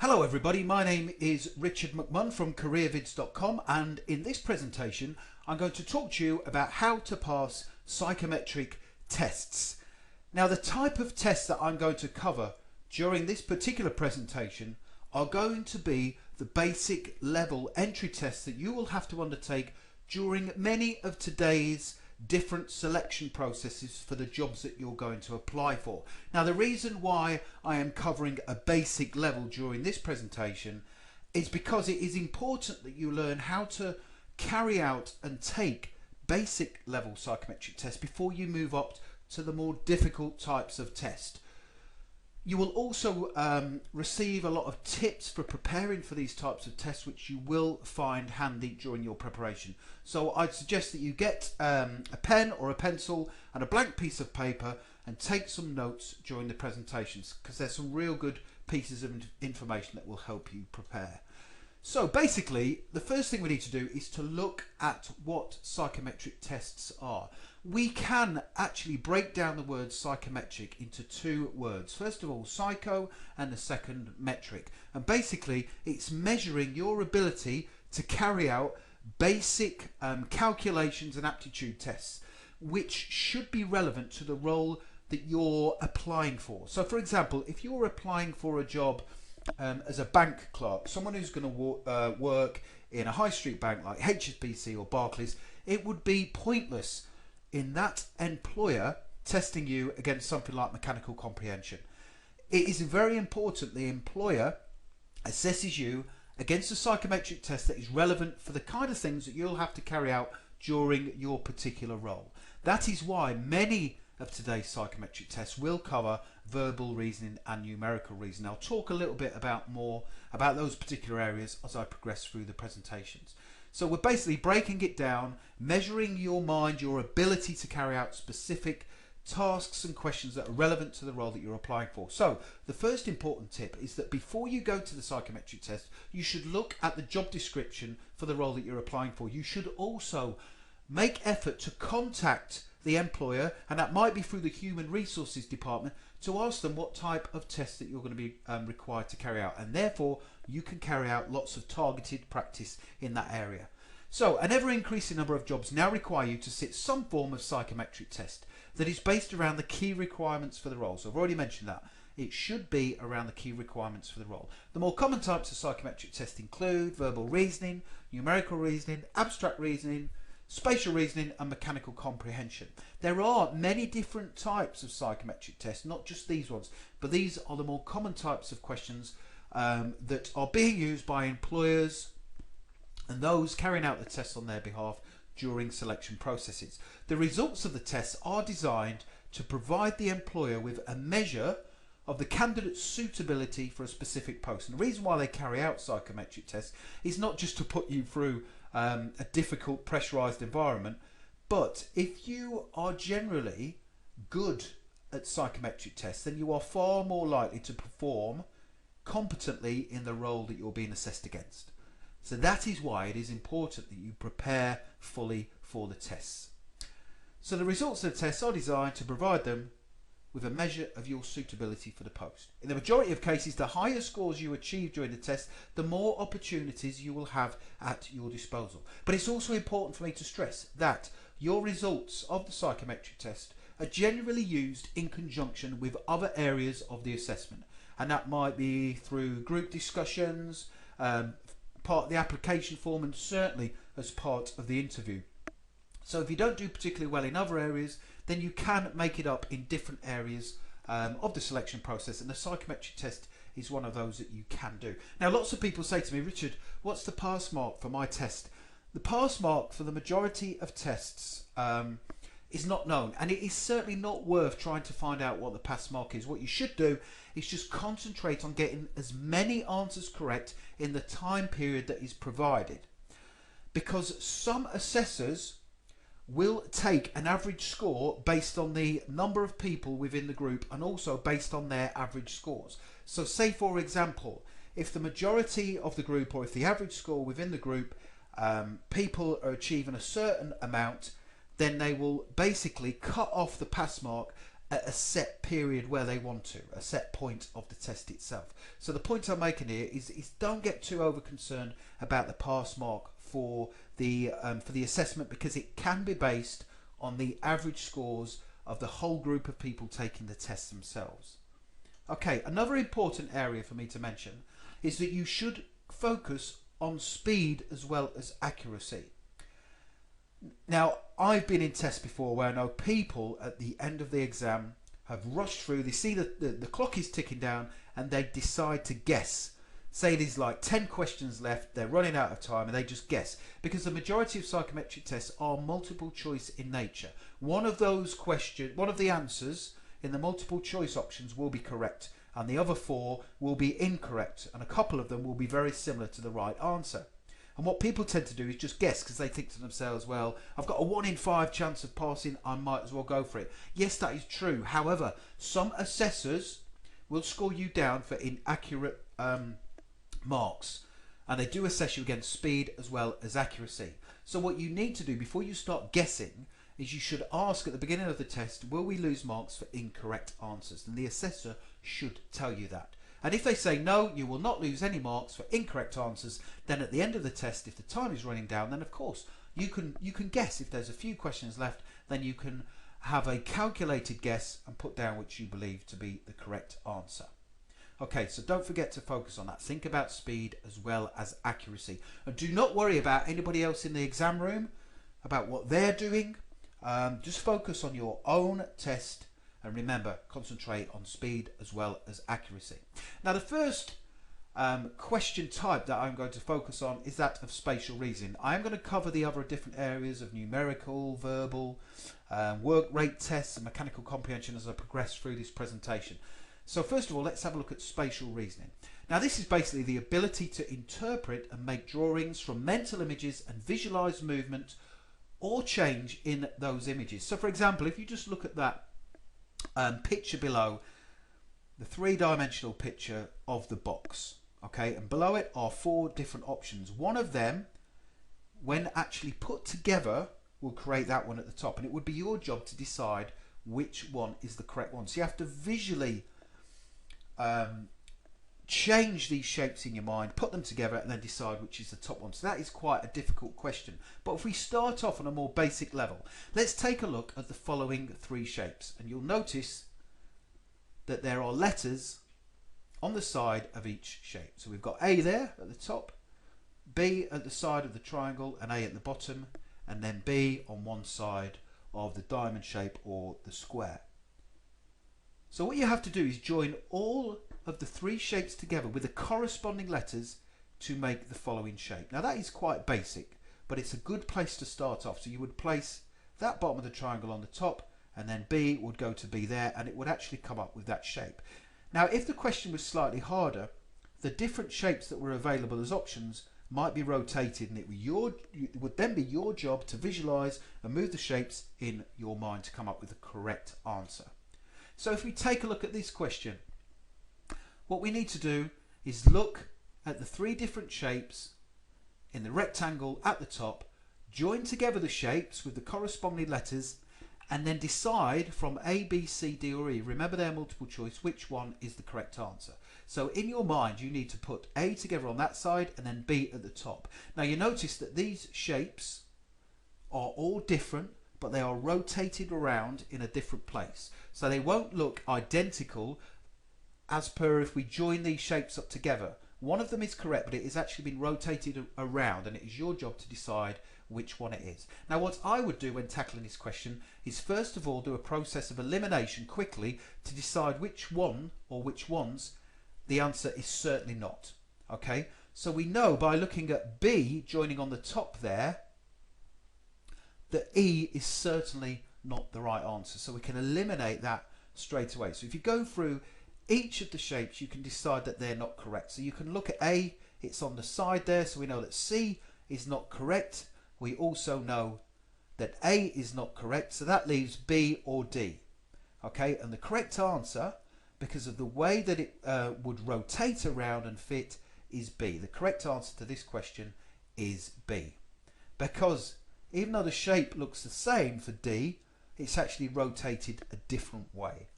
Hello everybody, my name is Richard McMunn from careervids.com, and in this presentation I'm going to talk to you about how to pass psychometric tests. Now, the type of tests that I'm going to cover during this particular presentation are going to be the basic level entry tests that you will have to undertake during many of today's different selection processes for the jobs that you're going to apply for. Now, the reason why I am covering a basic level during this presentation is because it is important that you learn how to carry out and take basic level psychometric tests before you move up to the more difficult types of test. You will also receive a lot of tips for preparing for these types of tests, which you will find handy during your preparation. So I'd suggest that you get a pen or a pencil and a blank piece of paper and take some notes during the presentations, because there's some real good pieces of information that will help you prepare. So basically, the first thing we need to do is to look at what psychometric tests are. We can actually break down the word psychometric into two words. First of all, psycho, and the second, metric. And basically, it's measuring your ability to carry out basic calculations and aptitude tests, which should be relevant to the role that you're applying for. So for example, if you're applying for a job as a bank clerk, someone who's going to work in a high street bank like HSBC or Barclays, it would be pointless in that employer testing you against something like mechanical comprehension. It is very important the employer assesses you against a psychometric test that is relevant for the kind of things that you'll have to carry out during your particular role. That is why many of today's psychometric tests will cover verbal reasoning and numerical reasoning. I'll talk a little bit more about those particular areas as I progress through the presentations. So we're basically breaking it down, measuring your mind, your ability to carry out specific tasks and questions that are relevant to the role that you're applying for. So the first important tip is that before you go to the psychometric test, you should look at the job description for the role that you're applying for. You should also make effort to contact the employer, and that might be through the human resources department, to ask them what type of test that you're going to be required to carry out, and therefore you can carry out lots of targeted practice in that area. So an ever increasing number of jobs now require you to sit some form of psychometric test that is based around the key requirements for the role. So I've already mentioned that it should be around the key requirements for the role. The more common types of psychometric tests include verbal reasoning, numerical reasoning, abstract reasoning, spatial reasoning and mechanical comprehension. There are many different types of psychometric tests, not just these ones, but these are the more common types of questions that are being used by employers and those carrying out the tests on their behalf during selection processes. The results of the tests are designed to provide the employer with a measure of the candidate's suitability for a specific post. And the reason why they carry out psychometric tests is not just to put you through a difficult pressurized environment, but if you are generally good at psychometric tests, then you are far more likely to perform competently in the role that you're being assessed against. So that is why it is important that you prepare fully for the tests. So the results of the tests are designed to provide them with a measure of your suitability for the post. In the majority of cases, the higher scores you achieve during the test, the more opportunities you will have at your disposal. But it's also important for me to stress that your results of the psychometric test are generally used in conjunction with other areas of the assessment, and that might be through group discussions, part of the application form, and certainly as part of the interview. So if you don't do particularly well in other areas, then you can make it up in different areas of the selection process, and the psychometric test is one of those that you can do. Now, lots of people say to me, Richard, what's the pass mark for my test? The pass mark for the majority of tests is not known, and it is certainly not worth trying to find out what the pass mark is. What you should do is just concentrate on getting as many answers correct in the time period that is provided, because some assessors will take an average score based on the number of people within the group and also based on their average scores. So say, for example, if the majority of the group, or if the average score within the group, people are achieving a certain amount, then they will basically cut off the pass mark at a set period where they want to, a set point of the test itself. So the point I'm making here is don't get too over concerned about the pass mark for the assessment, because it can be based on the average scores of the whole group of people taking the test themselves. Okay, another important area for me to mention is that you should focus on speed as well as accuracy. Now, I've been in tests before where I know people at the end of the exam have rushed through, they see that the clock is ticking down and they decide to guess. Say there's like 10 questions left, they're running out of time and they just guess. Because the majority of psychometric tests are multiple choice in nature. One of the answers in the multiple choice options will be correct and the other 4 will be incorrect, and a couple of them will be very similar to the right answer. And what people tend to do is just guess because they think to themselves, well, I've got a 1 in 5 chance of passing, I might as well go for it. Yes, that is true. However, some assessors will score you down for inaccurate marks, and they do assess you against speed as well as accuracy. So what you need to do before you start guessing is you should ask at the beginning of the test, will we lose marks for incorrect answers? And the assessor should tell you that. And if they say no, you will not lose any marks for incorrect answers, then at the end of the test, if the time is running down, then of course you can guess. If there's a few questions left, then you can have a calculated guess and put down which you believe to be the correct answer. Okay, so don't forget to focus on that. Think about speed as well as accuracy. And do not worry about anybody else in the exam room, about what they're doing. Just focus on your own test. And remember, concentrate on speed as well as accuracy. Now, the first question type that I'm going to focus on is that of spatial reasoning. I'm going to cover the other different areas of numerical, verbal, work rate tests and mechanical comprehension as I progress through this presentation. So first of all, let's have a look at spatial reasoning. Now, this is basically the ability to interpret and make drawings from mental images and visualize movement or change in those images. So for example, if you just look at that picture below, the 3-dimensional picture of the box, okay, and below it are 4 different options. One of them, when actually put together, will create that one at the top, and it would be your job to decide which one is the correct one. So you have to visually change these shapes in your mind, put them together, and then decide which is the top one. So that is quite a difficult question. But if we start off on a more basic level, let's take a look at the following 3 shapes, and you'll notice that there are letters on the side of each shape. So we've got A there at the top, B at the side of the triangle, and A at the bottom, and then B on one side of the diamond shape or the square. So what you have to do is join all of the 3 shapes together with the corresponding letters to make the following shape. Now that is quite basic, but it's a good place to start off. So you would place that bottom of the triangle on the top, and then B would go to B there, and it would actually come up with that shape. Now if the question was slightly harder, the different shapes that were available as options might be rotated, and it would then be your job to visualize and move the shapes in your mind to come up with the correct answer. So if we take a look at this question, what we need to do is look at the 3 different shapes in the rectangle at the top, join together the shapes with the corresponding letters, and then decide from A, B, C, D or E, remember they're multiple choice, which one is the correct answer. So in your mind you need to put A together on that side and then B at the top. Now you notice that these shapes are all different, but they are rotated around in a different place. So they won't look identical as per if we join these shapes up together. One of them is correct, but it has actually been rotated around, and it is your job to decide which one it is. Now what I would do when tackling this question is first of all do a process of elimination quickly to decide which one or which ones the answer is certainly not. Okay, so we know by looking at B joining on the top there that E is certainly not the right answer, so we can eliminate that straight away. So if you go through each of the shapes, you can decide that they're not correct. So you can look at A, it's on the side there, so we know that C is not correct. We also know that A is not correct, so that leaves B or D. Okay, and the correct answer, because of the way that it would rotate around and fit, is B. The correct answer to this question is B, because even though the shape looks the same for D, it's actually rotated a different way.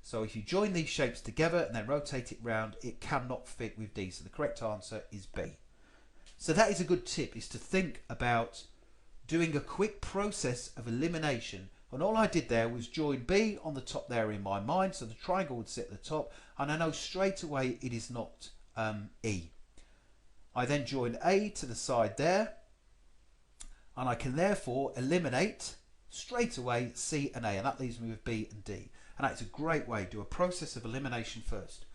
So if you join these shapes together and then rotate it round, it cannot fit with D. So the correct answer is B. So that is a good tip, is to think about doing a quick process of elimination. And all I did there was join B on the top there in my mind, so the triangle would sit at the top, and I know straight away it is not E. I then join A to the side there, and I can therefore eliminate straight away C and A, and that leaves me with B and D. And that's a great way. Do a process of elimination first.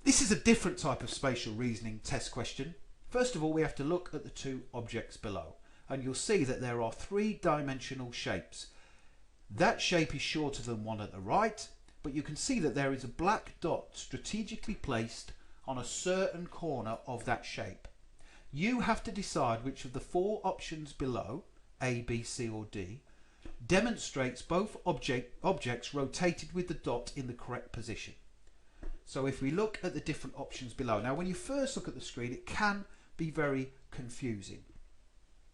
This is a different type of spatial reasoning test question. First of all, we have to look at the two objects below, and you'll see that there are three-dimensional shapes. That shape is shorter than one at the right, but you can see that there is a black dot strategically placed on a certain corner of that shape. You have to decide which of the four options below, A, B, C or D, demonstrates both objects rotated with the dot in the correct position. So if we look at the different options below, now when you first look at the screen it can be very confusing.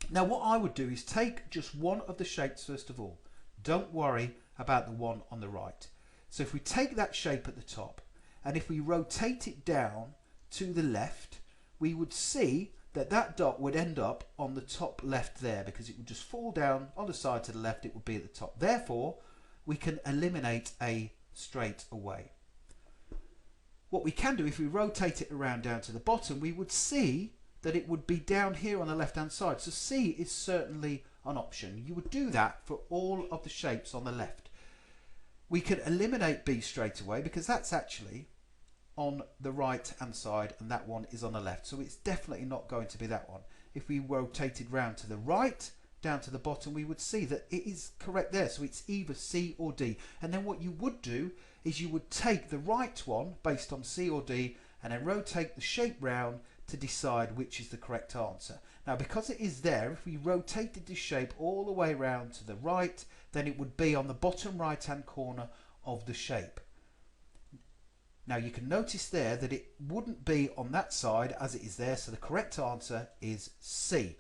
Now what I would do is take just one of the shapes first of all. Don't worry about the one on the right. So if we take that shape at the top and if we rotate it down to the left, we would see that that dot would end up on the top left there, because it would just fall down on the side to the left, it would be at the top. Therefore, we can eliminate A straight away. What we can do, if we rotate it around down to the bottom, we would see that it would be down here on the left hand side. So C is certainly an option. You would do that for all of the shapes on the left. We can eliminate B straight away because that's actually on the right hand side and that one is on the left, so it's definitely not going to be that one. If we rotated round to the right down to the bottom, we would see that it is correct there, so it's either C or D. And then what you would do is you would take the right one based on C or D and then rotate the shape round to decide which is the correct answer. Now because it is there, if we rotated this shape all the way round to the right, then it would be on the bottom right hand corner of the shape. Now you can notice there that it wouldn't be on that side as it is there, so the correct answer is C.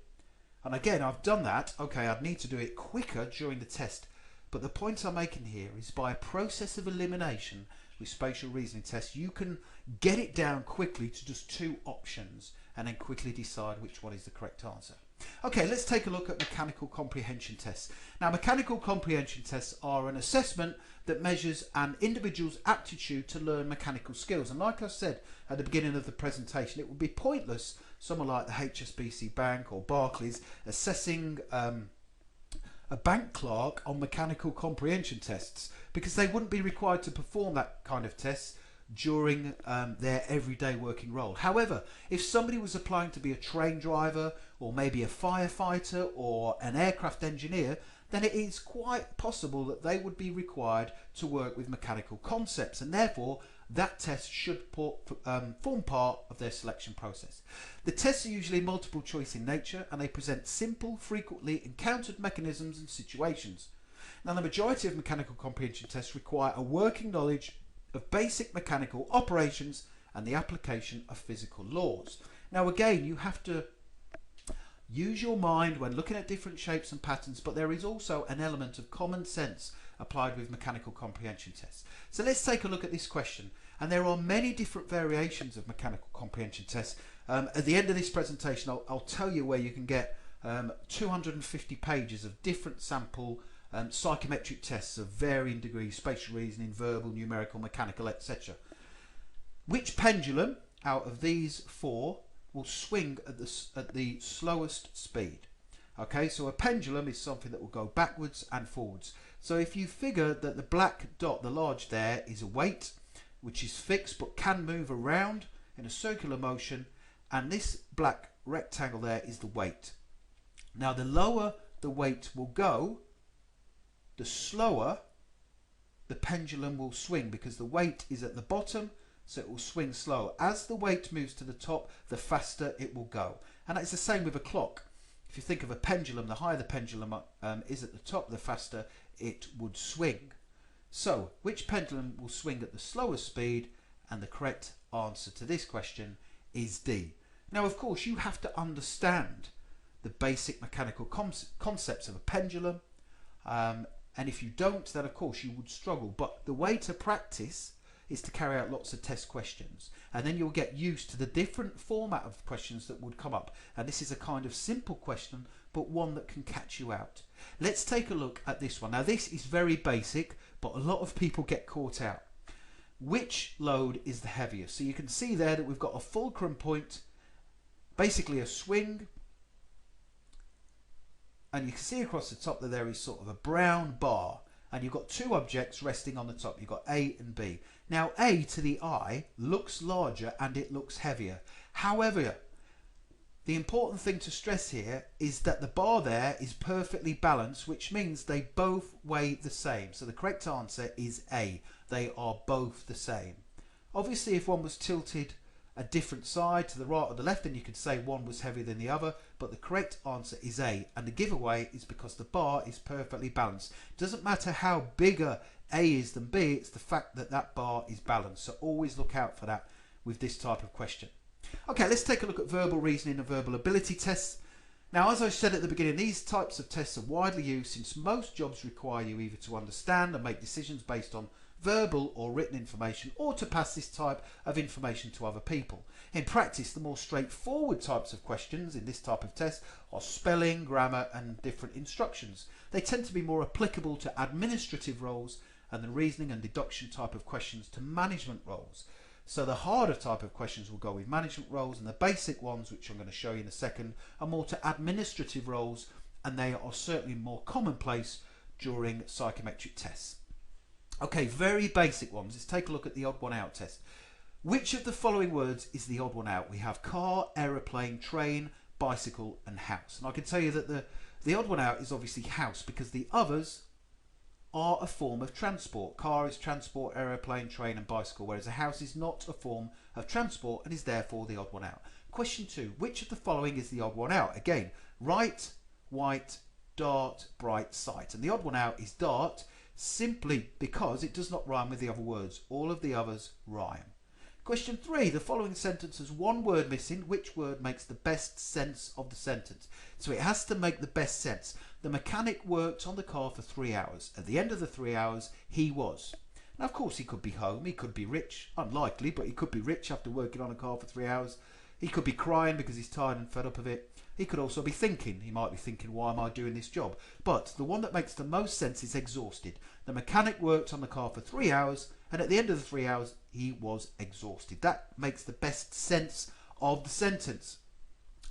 And again, I've done that. Okay, I'd need to do it quicker during the test, but the point I'm making here is by a process of elimination with spatial reasoning tests, you can get it down quickly to just two options and then quickly decide which one is the correct answer. Okay, let's take a look at mechanical comprehension tests. Now, mechanical comprehension tests are an assessment that measures an individual's aptitude to learn mechanical skills. And like I said at the beginning of the presentation, it would be pointless someone like the HSBC Bank or Barclays assessing a bank clerk on mechanical comprehension tests, because they wouldn't be required to perform that kind of tests during their everyday working role. However, if somebody was applying to be a train driver or maybe a firefighter or an aircraft engineer, then it is quite possible that they would be required to work with mechanical concepts, and therefore that test should form part of their selection process. The tests are usually multiple choice in nature and they present simple, frequently encountered mechanisms and situations. Now, the majority of mechanical comprehension tests require a working knowledge of basic mechanical operations and the application of physical laws. Now again, you have to use your mind when looking at different shapes and patterns, but there is also an element of common sense applied with mechanical comprehension tests. So let's take a look at this question, and there are many different variations of mechanical comprehension tests. At the end of this presentation, I'll tell you where you can get 250 pages of different sample psychometric tests of varying degrees: spatial reasoning, verbal, numerical, mechanical, etc. Which pendulum out of these four will swing at the slowest speed? Okay, so a pendulum is something that will go backwards and forwards. So if you figure that the black dot, the large there, is a weight which is fixed but can move around in a circular motion, and this black rectangle there is the weight. Now the lower the weight will go, the slower the pendulum will swing, because the weight is at the bottom, so it will swing slow. As the weight moves to the top, the faster it will go. And it's the same with a clock. If you think of a pendulum, the higher the pendulum is at the top, the faster it would swing. So, which pendulum will swing at the slowest speed? And the correct answer to this question is D. Now, of course, you have to understand the basic mechanical concepts of a pendulum, And if you don't, then of course you would struggle. But the way to practice is to carry out lots of test questions, and then you'll get used to the different format of questions that would come up. And this is a kind of simple question, but one that can catch you out. Let's take a look at this one. Now this is very basic, but a lot of people get caught out. Which load is the heaviest? So you can see there that we've got a fulcrum point, basically a swing, and you can see across the top that there is sort of a brown bar, and you've got two objects resting on the top. You've got A and B. Now A to the eye looks larger and it looks heavier. However, the important thing to stress here is that the bar there is perfectly balanced, which means they both weigh the same. So the correct answer is A. They are both the same. Obviously, if one was tilted a different side to the right or the left, then you could say one was heavier than the other, but the correct answer is A, and the giveaway is because the bar is perfectly balanced. It doesn't matter how bigger A is than B, it's the fact that that bar is balanced. So always look out for that with this type of question. Okay, let's take a look at verbal reasoning and verbal ability tests. Now, as I said at the beginning, these types of tests are widely used since most jobs require you either to understand and make decisions based on verbal or written information, or to pass this type of information to other people. In practice, the more straightforward types of questions in this type of test are spelling, grammar and different instructions. They tend to be more applicable to administrative roles, and the reasoning and deduction type of questions to management roles. So the harder type of questions will go with management roles, and the basic ones, which I'm going to show you in a second, are more to administrative roles, and they are certainly more commonplace during psychometric tests. Okay, very basic ones. Let's take a look at the odd one out test. Which of the following words is the odd one out? We have car, aeroplane, train, bicycle and house. And I can tell you that the odd one out is obviously house, because the others are a form of transport. Car is transport, aeroplane, train and bicycle, whereas a house is not a form of transport and is therefore the odd one out. Question 2. Which of the following is the odd one out? Again, right, white, dart, bright, sight. And the odd one out is dart, simply because it does not rhyme with the other words. All of the others rhyme. Question 3. The following sentence has one word missing. Which word makes the best sense of the sentence? So it has to make the best sense. The mechanic worked on the car for 3 hours. At the end of the 3 hours, he was. Now, of course, he could be home. He could be rich. Unlikely, but he could be rich after working on a car for 3 hours. He could be crying because he's tired and fed up of it. He could also be thinking. He might be thinking, why am I doing this job? But the one that makes the most sense is exhausted. The mechanic worked on the car for 3 hours, and at the end of the 3 hours, he was exhausted. That makes the best sense of the sentence.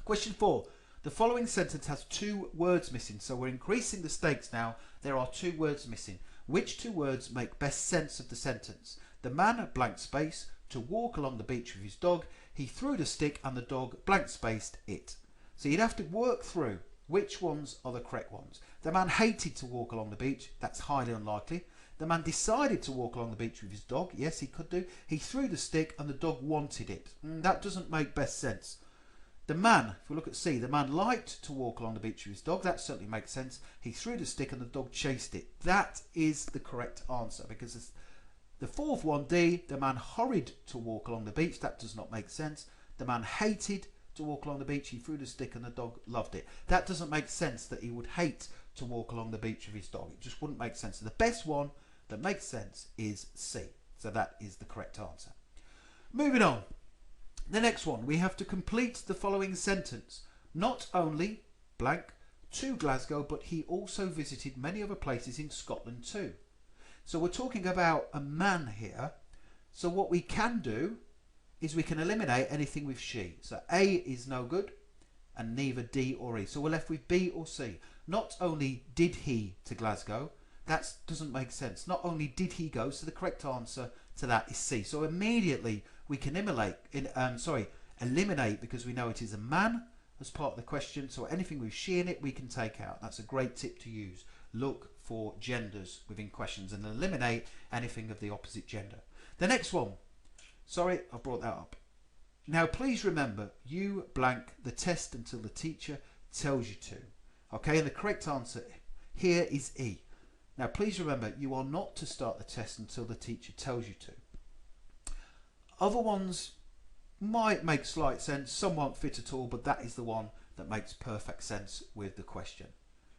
Question 4. The following sentence has 2 words missing. So we're increasing the stakes now. There are 2 words missing. Which 2 words make best sense of the sentence? The man, blank space, to walk along the beach with his dog. He threw the stick and the dog blank spaced it. So you'd have to work through which ones are the correct ones. The man hated to walk along the beach. That's highly unlikely. The man decided to walk along the beach with his dog. Yes, he could do. He threw the stick and the dog wanted it. That doesn't make best sense. The man, if we look at C, the man liked to walk along the beach with his dog. That certainly makes sense. He threw the stick and the dog chased it. That is the correct answer, because the 4th one, D, the man hurried to walk along the beach. That does not make sense. The man hated to walk along the beach. He threw the stick and the dog loved it. That doesn't make sense, that he would hate to walk along the beach with his dog. It just wouldn't make sense. So the best one that makes sense is C. So that is the correct answer. Moving on. The next one, we have to complete the following sentence. Not only blank to Glasgow, but he also visited many other places in Scotland too. So we're talking about a man here. So what we can do is we can eliminate anything with she. So A is no good, and neither D or E. So we're left with B or C. Not only did he to Glasgow, that doesn't make sense. Not only did he go, so the correct answer to that is C. So immediately we can eliminate, because we know it is a man as part of the question. So anything with she in it, we can take out. That's a great tip to use. Look for genders within questions and eliminate anything of the opposite gender. The next one. Sorry, I brought that up. Now, please remember, you blank the test until the teacher tells you to. Okay, and the correct answer here is E. Now, please remember, you are not to start the test until the teacher tells you to. Other ones might make slight sense, some won't fit at all, but that is the one that makes perfect sense with the question.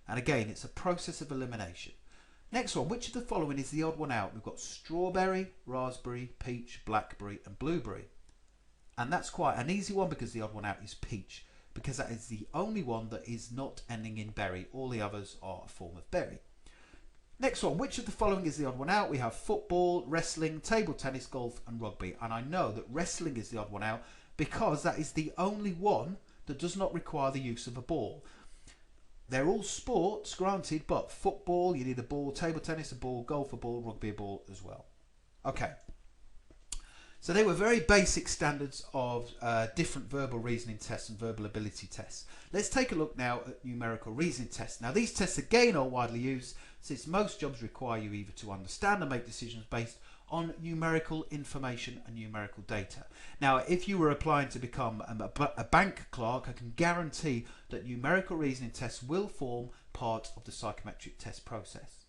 And again, it's a process of elimination. Next one, which of the following is the odd one out? We've got strawberry, raspberry, peach, blackberry and blueberry. And that's quite an easy one because the odd one out is peach, because that is the only one that is not ending in berry. All the others are a form of berry. Next one, which of the following is the odd one out? We have football, wrestling, table tennis, golf and rugby. And I know that wrestling is the odd one out because that is the only one that does not require the use of a ball. They're all sports, granted, but football, you need a ball, table tennis, a ball, golf, a ball, rugby, a ball as well. Okay. So they were very basic standards of different verbal reasoning tests and verbal ability tests. Let's take a look now at numerical reasoning tests. Now these tests again are widely used since most jobs require you either to understand and make decisions based on numerical information and numerical data. Now if you were applying to become a bank clerk, I can guarantee that numerical reasoning tests will form part of the psychometric test process.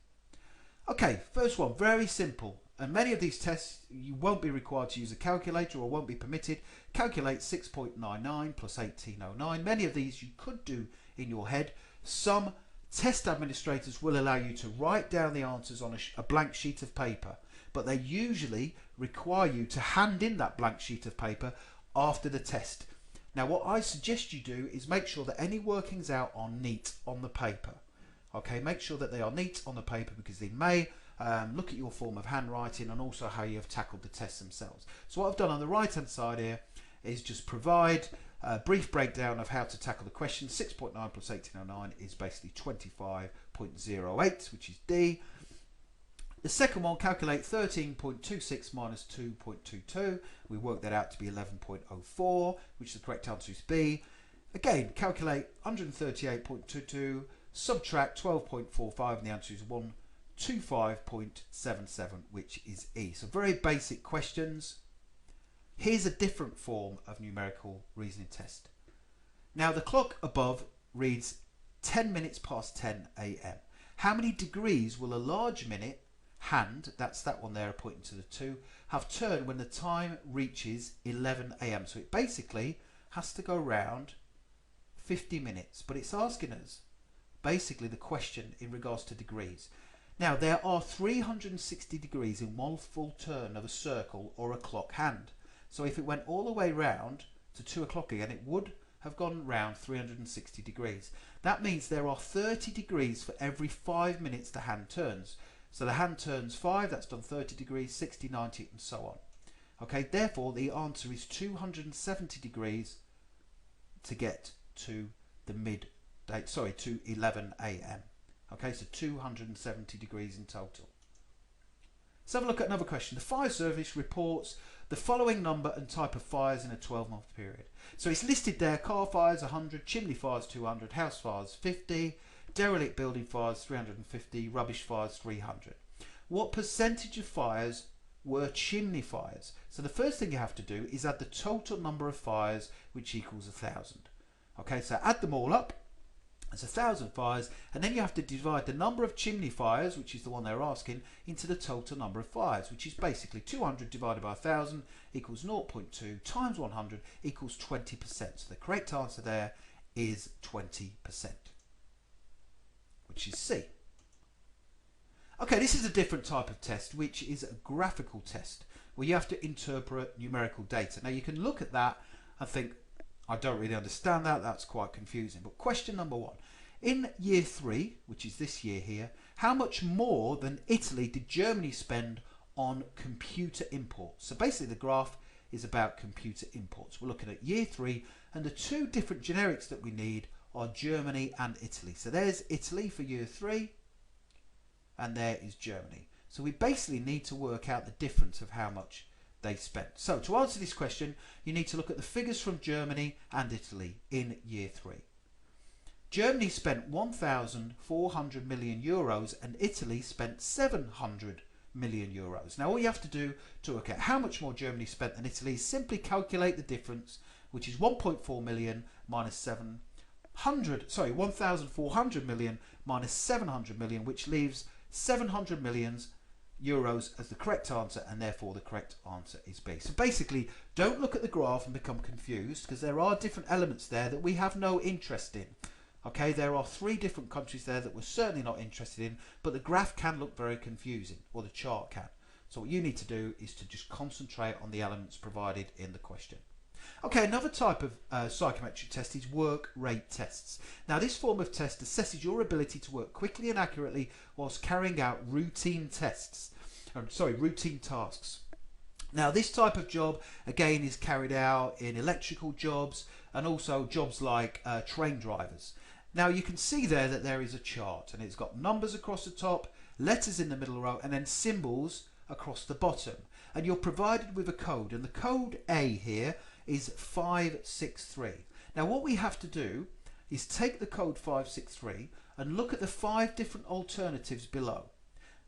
Okay, first one, very simple. And many of these tests you won't be required to use a calculator or won't be permitted. Calculate 6.99 plus 1809. Many of these you could do in your head. Some test administrators will allow you to write down the answers on a blank sheet of paper, but they usually require you to hand in that blank sheet of paper after the test. Now what I suggest you do is make sure that any workings out are neat on the paper. Okay, make sure that they are neat on the paper because they may look at your form of handwriting and also how you have tackled the tests themselves. So what I've done on the right hand side here is just provide a brief breakdown of how to tackle the question. 6.9 plus 1809 is basically 25.08, which is D. The second one, calculate 13.26 minus 2.22. We work that out to be 11.04, which the correct answer is B. Again, calculate 138.22, subtract 12.45, and the answer is 125.77, which is E. So very basic questions. Here's a different form of numerical reasoning test. Now the clock above reads 10 minutes past 10 a.m. How many degrees will a large minute hand, that's that one there pointing to the 2, have turned when the time reaches 11 a.m. So it basically has to go round 50 minutes, but it's asking us basically the question in regards to degrees. Now there are 360 degrees in one full turn of a circle or a clock hand. So if it went all the way round to 2 o'clock again, it would have gone round 360 degrees. That means there are 30 degrees for every 5 minutes the hand turns. So the hand turns 5, that's done 30 degrees, 60, 90 and so on. Okay, therefore the answer is 270 degrees to get to the to 11 a.m. Okay, so 270 degrees in total. Let's have a look at another question. The fire service reports the following number and type of fires in a 12-month period. So it's listed there: car fires 100, chimney fires 200, house fires 50, derelict building fires 350, rubbish fires 300. What percentage of fires were chimney fires? So the first thing you have to do is add the total number of fires, which equals 1,000. Okay, so add them all up. It's 1,000 fires, and then you have to divide the number of chimney fires, which is the one they're asking, into the total number of fires, which is basically 200 divided by 1,000 equals 0.2 times 100 equals 20%. So the correct answer there is 20%, which is C. Okay, this is a different type of test, which is a graphical test, where you have to interpret numerical data. Now you can look at that and think, I don't really understand that, that's quite confusing. But question number 1. In year 3, which is this year here, how much more than Italy did Germany spend on computer imports? So basically the graph is about computer imports. We're looking at year 3, and the two different generics that we need are Germany and Italy. So there's Italy for year 3, and there is Germany. So we basically need to work out the difference of how much they spent. So to answer this question, you need to look at the figures from Germany and Italy in year 3. Germany spent 1,400 million euros and Italy spent 700 million euros. Now all you have to do to work out how much more Germany spent than Italy is simply calculate the difference, which is 1.4 million minus 1,400 million minus 700 million, which leaves 700 millions euros as the correct answer, and therefore the correct answer is B. So basically don't look at the graph and become confused, because there are different elements there that we have no interest in. Okay, there are 3 different countries there that we're certainly not interested in, but the graph can look very confusing, or the chart can. So what you need to do is to just concentrate on the elements provided in the question. Okay, another type of psychometric test is work rate tests. Now this form of test assesses your ability to work quickly and accurately whilst carrying out routine tasks. Now this type of job again is carried out in electrical jobs and also jobs like train drivers. Now you can see there that there is a chart and it's got numbers across the top, letters in the middle row and then symbols across the bottom. And you're provided with a code, and the code A here is 563. Now what we have to do is take the code 563 and look at the 5 different alternatives below.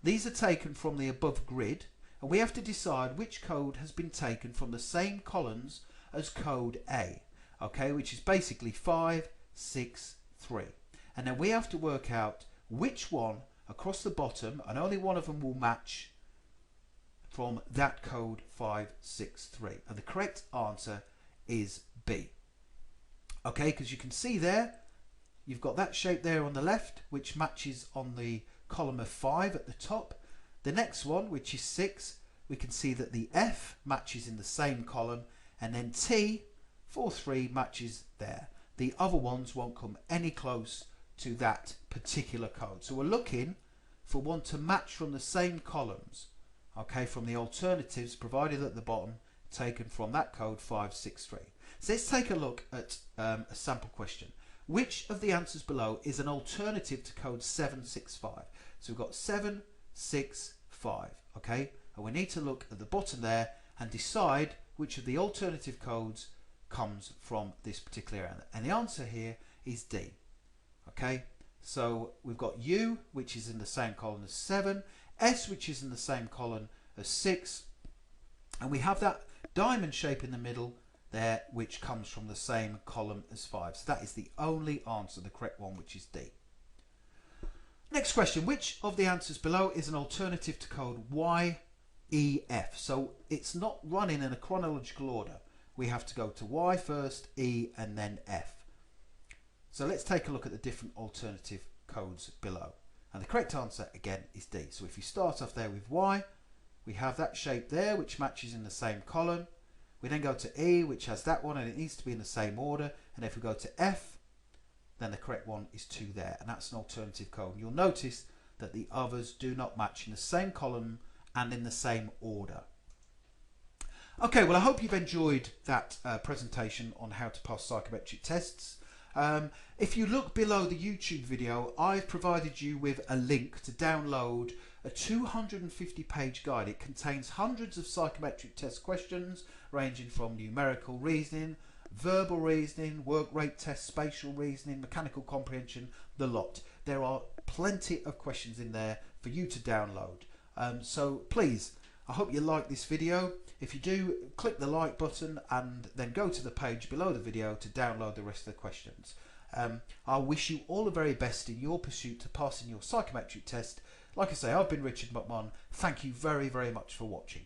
These are taken from the above grid, and we have to decide which code has been taken from the same columns as code A, okay, which is basically 563. And then we have to work out which one across the bottom, and only one of them will match from that code 563, and the correct answer is B. Okay, because you can see there you've got that shape there on the left which matches on the column of 5 at the top. The next one, which is 6, we can see that the F matches in the same column, and then T 43 matches there. The other ones won't come any close to that particular code, so we're looking for one to match from the same columns, okay, from the alternatives provided at the bottom, taken from that code 563. So let's take a look at a sample question. Which of the answers below is an alternative to code 765? So we've got 765, okay, and we need to look at the bottom there and decide which of the alternative codes comes from this particular area. And the answer here is D. Okay, so we've got U, which is in the same column as 7, S, which is in the same column as 6, and we have that diamond shape in the middle there which comes from the same column as 5. So that is the only answer, the correct one, which is D. Next question, which of the answers below is an alternative to code YEF? So it's not running in a chronological order. We have to go to Y first, E, and then F. So let's take a look at the different alternative codes below. And the correct answer again is D. So if you start off there with Y, we have that shape there which matches in the same column. We then go to E, which has that one, and it needs to be in the same order. And if we go to F, then the correct one is 2 there, and that's an alternative code. You'll notice that the others do not match in the same column and in the same order. Okay, well I hope you've enjoyed that presentation on how to pass psychometric tests. If you look below the YouTube video, I've provided you with a link to download a 250-page guide. It contains hundreds of psychometric test questions ranging from numerical reasoning, verbal reasoning, work rate test, spatial reasoning, mechanical comprehension, the lot. There are plenty of questions in there for you to download. So please, I hope you like this video. If you do, click the like button and then go to the page below the video to download the rest of the questions. I wish you all the very best in your pursuit to passing your psychometric test. Like I say, I've been Richard McMahon. Thank you very, very much for watching.